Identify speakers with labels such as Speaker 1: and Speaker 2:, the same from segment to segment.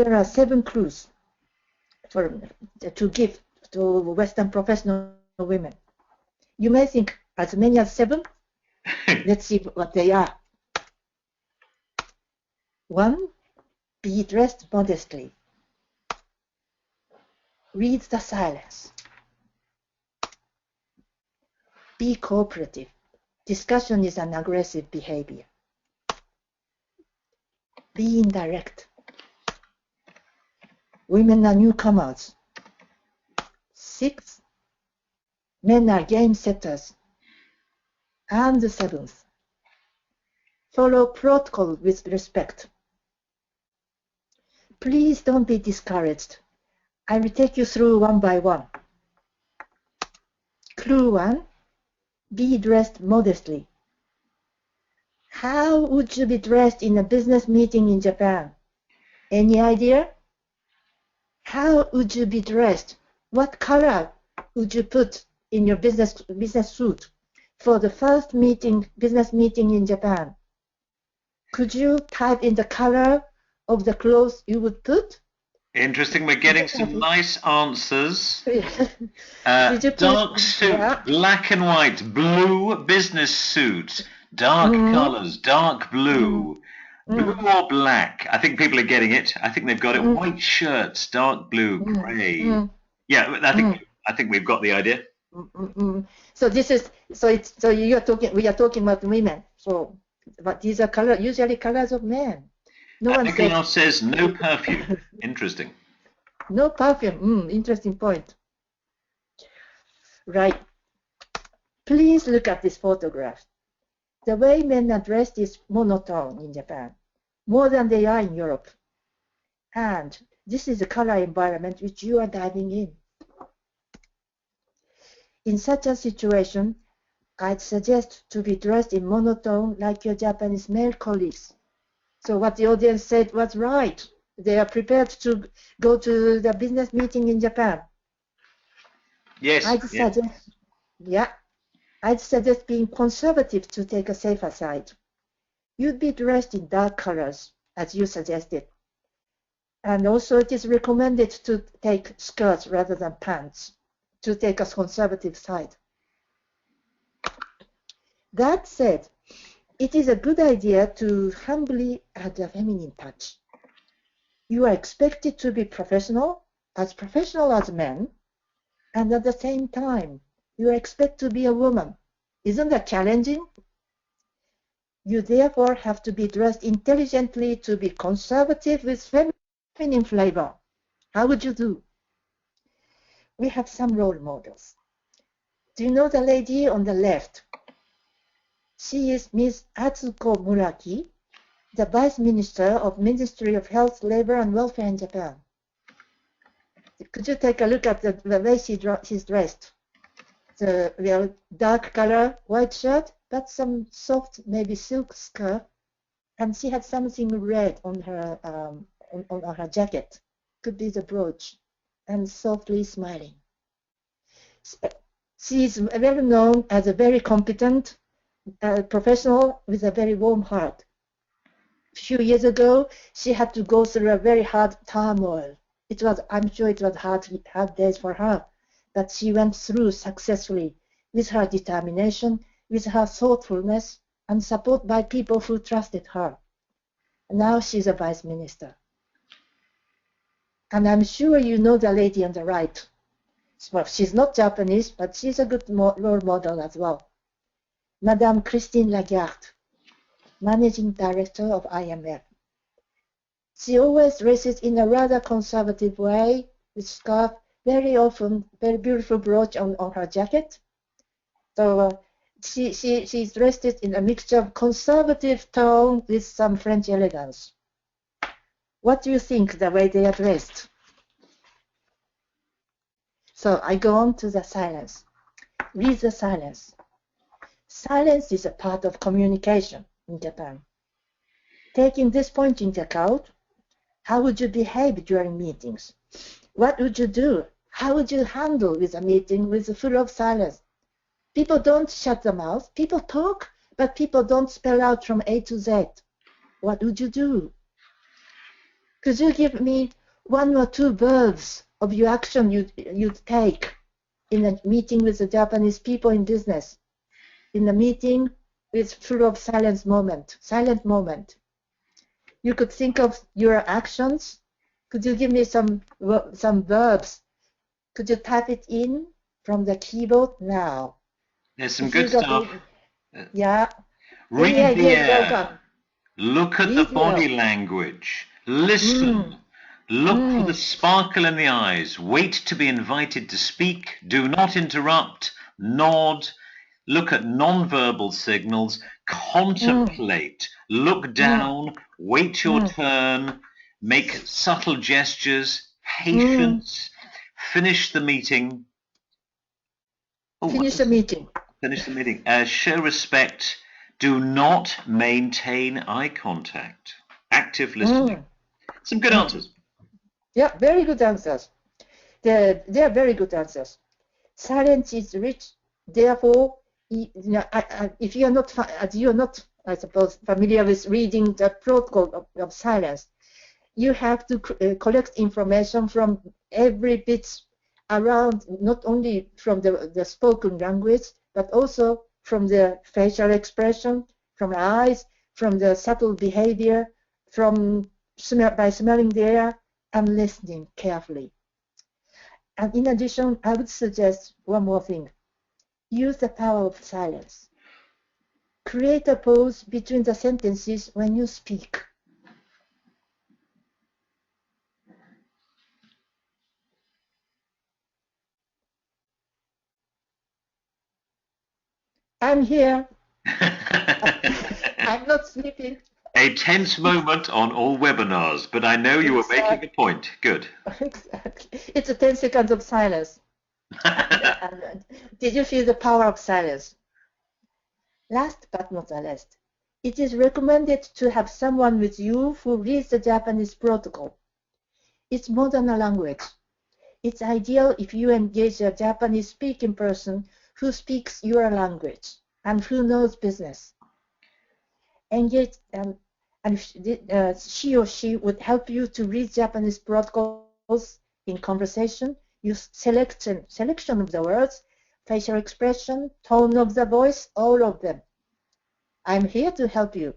Speaker 1: there are 7 clues to give to Western professional women. You may think as many as 7. Let's see what they are. 1, be dressed modestly. Read the silence. Be cooperative. Discussion is an aggressive behavior. Be indirect. Women are newcomers. 6, men are game setters. And 7th, follow protocol with respect. Please don't be discouraged. I will take you through one by one. Clue 1, be dressed modestly. How would you be dressed in a business meeting in Japan? Any idea? How would you be dressed? What color would you put in your business suit for the first business meeting in Japan? Could you type in the color of the clothes you would put?
Speaker 2: Interesting. We're getting some nice answers.
Speaker 1: Did you
Speaker 2: dark suit,
Speaker 1: yeah.
Speaker 2: Black and white, blue business suit, dark colors, dark blue, blue or black. I think people are getting it. I think they've got it. White shirts, dark blue, grey. Yeah, I think we've got the idea.
Speaker 1: So this is we are talking about women. So, but these are usually colors of men. No one
Speaker 2: says no perfume. Interesting.
Speaker 1: No perfume. Interesting point. Right. Please look at this photograph. The way men are dressed is monotone in Japan, more than they are in Europe. And this is the color environment which you are diving in. In such a situation, I'd suggest to be dressed in monotone like your Japanese male colleagues. So what the audience said was right. They are prepared to go to the business meeting in Japan.
Speaker 2: Yes.
Speaker 1: I'd suggest being conservative to take a safer side. You'd be dressed in dark colors, as you suggested. And also it is recommended to take skirts rather than pants, to take a conservative side. That said, it is a good idea to humbly add a feminine touch. You are expected to be professional as men, and at the same time, you are expected to be a woman. Isn't that challenging? You therefore have to be dressed intelligently to be conservative with feminine flavor. How would you do? We have some role models. Do you know the lady on the left? She is Ms. Atsuko Muraki, the Vice Minister of Ministry of Health, Labor and Welfare in Japan. Could you take a look at the way she's dressed? The dark color white shirt, but some soft, maybe silk skirt, and she had something red on her on her jacket. Could be the brooch, and softly smiling. She is well known as a very competent professional with a very warm heart. A few years ago, she had to go through a very hard turmoil. I'm sure it was hard days for her, but she went through successfully with her determination, with her thoughtfulness, and support by people who trusted her. Now she's a vice minister. And I'm sure you know the lady on the right. Well, she's not Japanese, but she's a good role model as well. Madame Christine Lagarde, Managing Director of IMF. She always dresses in a rather conservative way, with scarf, very often very beautiful brooch on her jacket. So she's dressed in a mixture of conservative tone with some French elegance. What do you think the way they are dressed? So I go on to the silence. Read the silence. Silence is a part of communication in Japan. Taking this point into account, how would you behave during meetings? What would you do? How would you handle with a meeting full of silence? People don't shut their mouth. People talk, but people don't spell out from A to Z. What would you do? Could you give me 1 or 2 verbs of your action you'd take in a meeting with the Japanese people in business? In a meeting with full of silent moment. You could think of your actions. Could you give me some verbs? Could you type it in from the keyboard now?
Speaker 2: There's some good stuff.
Speaker 1: Yeah.
Speaker 2: Read
Speaker 1: Any
Speaker 2: the
Speaker 1: ideas?
Speaker 2: air.
Speaker 1: Welcome.
Speaker 2: Look at the body language. Listen. Look for the sparkle in the eyes. Wait to be invited to speak. Do not interrupt. Nod. Look at non-verbal signals. Contemplate. Look down. Wait your turn. Make subtle gestures. Patience. Finish the meeting.
Speaker 1: Finish the meeting.
Speaker 2: Finish the meeting. Show respect. Do not maintain eye contact. Active listening. Some good answers.
Speaker 1: Yeah, very good answers. They are very good answers. Silence is rich. Therefore, if you are not, I suppose, familiar with reading the protocol of silence, you have to collect information from every bit around, not only from the spoken language, but also from the facial expression, from the eyes, from the subtle behavior, by smelling the air and listening carefully. And in addition, I would suggest one more thing. Use the power of silence. Create a pause between the sentences when you speak. I'm here. I'm not sleeping.
Speaker 2: A tense moment on all webinars, but I know you were making a point. Good.
Speaker 1: Exactly. It's a 10 seconds of silence. Did you feel the power of silence? Last but not least, it is recommended to have someone with you who reads the Japanese protocol. It's modern language. It's ideal if you engage a Japanese-speaking person who speaks your language and who knows business. Engage, and she or she would help you to read Japanese protocols in conversation. Use selection of the words, facial expression, tone of the voice, all of them. I'm here to help you.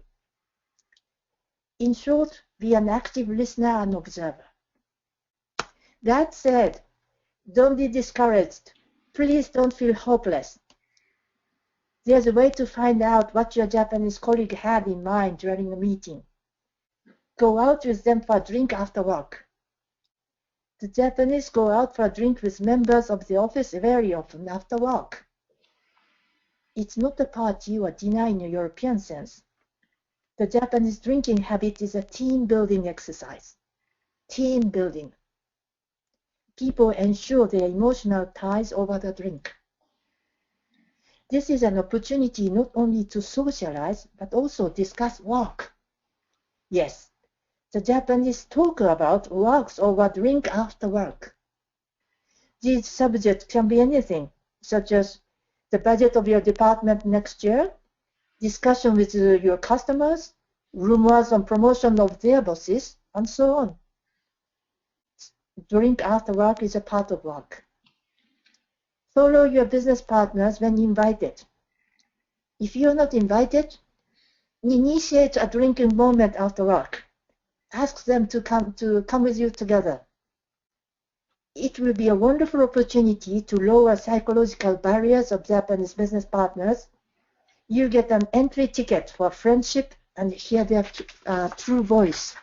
Speaker 1: In short, be an active listener and observer. That said, don't be discouraged. Please don't feel hopeless. There's a way to find out what your Japanese colleague had in mind during the meeting. Go out with them for a drink after work. The Japanese go out for a drink with members of the office very often after work. It's not a party or dinner in a European sense. The Japanese drinking habit is a team-building exercise. Team building. People ensure their emotional ties over the drink. This is an opportunity not only to socialize, but also discuss work. Yes, the Japanese talk about works over drink after work. These subjects can be anything, such as the budget of your department next year, discussion with your customers, rumors on promotion of their bosses, and so on. Drink after work is a part of work. Follow your business partners when invited. If you're not invited, initiate a drinking moment after work. Ask them to come with you together. It will be a wonderful opportunity to lower psychological barriers of Japanese business partners. You get an entry ticket for friendship and hear their true voice.